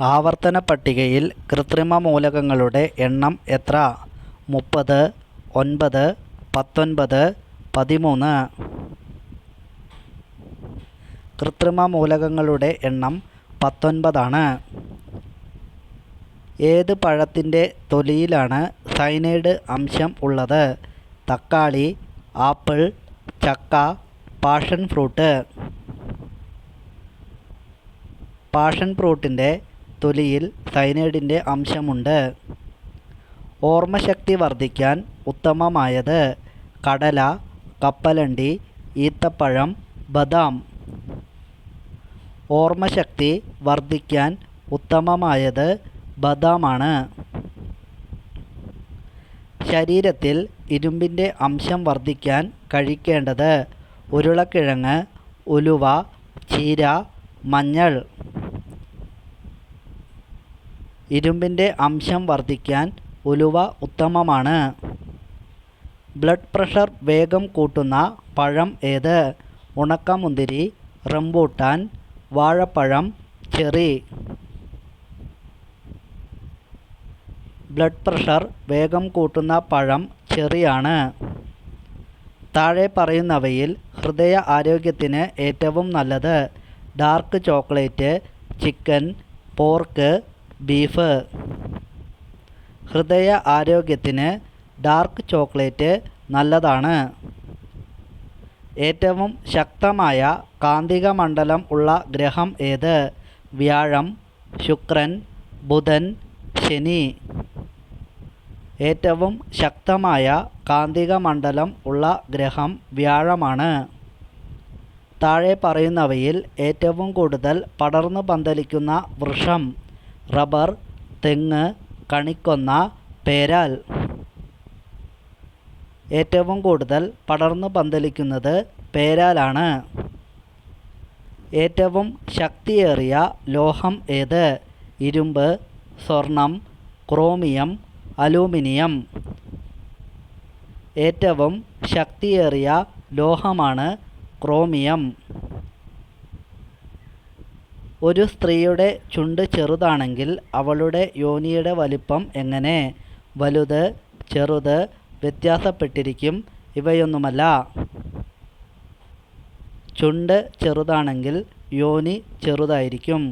ആവർത്തന പട്ടികയിൽ കൃത്രിമ മൂലകങ്ങളുടെ എണ്ണം എത്ര? 30, 9, 19, 13. കൃത്രിമ മൂലകങ്ങളുടെ എണ്ണം 19 ആണ്. ഏത് പഴത്തിൻ്റെ തൊലിയിലാണ് സയനൈഡ് അംശം ഉള്ളത്? തക്കാളി, ആപ്പിൾ, ചക്ക, പാഷൻ ഫ്രൂട്ട്. പാഷൻ ഫ്രൂട്ടിൻ്റെ തൊലിയിൽ സയനൈഡിൻ്റെ അംശമുണ്ട്. ഓർമ്മശക്തി വർദ്ധിക്കാൻ ഉത്തമമായത്? കടല, കപ്പലണ്ടി, ഈത്തപ്പഴം, ബദാം. ഓർമ്മശക്തി വർദ്ധിക്കാൻ ഉത്തമമായത് ബദാമാണ്. ശരീരത്തിൽ ഇരുമ്പിൻ്റെ അംശം വർദ്ധിക്കാൻ കഴിക്കേണ്ടത്? ഉരുളക്കിഴങ്ങ്, ഉലുവ, ചീര, മഞ്ഞൾ. ഇരുമ്പിൻ്റെ അംശം വർദ്ധിക്കാൻ ഉലുവ ഉത്തമമാണ്. ബ്ലഡ് പ്രഷർ വേഗം കൂട്ടുന്ന പഴം ഏത്? ഉണക്കമുന്തിരി, റംബൂട്ടാൻ, വാഴപ്പഴം, ചെറി. ബ്ലഡ് പ്രഷർ വേഗം കൂട്ടുന്ന പഴം ചെറിയാണ്. താഴെ പറയുന്നവയിൽ ഹൃദയ ആരോഗ്യത്തിന് ഏറ്റവും നല്ലത്? Dark chocolate, chicken, pork, beef. ഹൃദയ ആരോഗ്യത്തിന് ഡാർക്ക് ചോക്ലേറ്റ് നല്ലതാണ്. ഏറ്റവും ശക്തമായ കാന്തിക മണ്ഡലം ഉള്ള ഗ്രഹം ഏത്? വ്യാഴം, ശുക്രൻ, ബുധൻ, ശനി. ഏറ്റവും ശക്തമായ കാന്തിക മണ്ഡലം ഉള്ള ഗ്രഹം വ്യാഴമാണ്. താഴെ പറയുന്നവയിൽ ഏറ്റവും കൂടുതൽ പടർന്നു പന്തലിക്കുന്ന വൃക്ഷം? റബ്ബർ, തെങ്ങ്, കണിക്കൊന്ന, പേരാൽ. ഏറ്റവും കൂടുതൽ പടർന്നു പന്തലിക്കുന്നത് പേരാലാണ്. ഏറ്റവും ശക്തിയേറിയ ലോഹം ഏത്? ഇരുമ്പ്, സ്വർണം, ക്രോമിയം, അലൂമിനിയം. ഏറ്റവും ശക്തിയേറിയ ലോഹമാണ് ക്രോമിയം. ഒരു സ്ത്രീയുടെ ചുണ്ട് ചെറുതാണെങ്കിൽ അവളുടെ യോനിയുടെ വലിപ്പം എങ്ങനെ? വലുത്, ചെറുത്, വ്യത്യാസപ്പെട്ടിരിക്കും. ഇവയൊന്നുമല്ല. ചുണ്ട് ചെറുതാണെങ്കിൽ യോനി ചെറുതായിരിക്കും.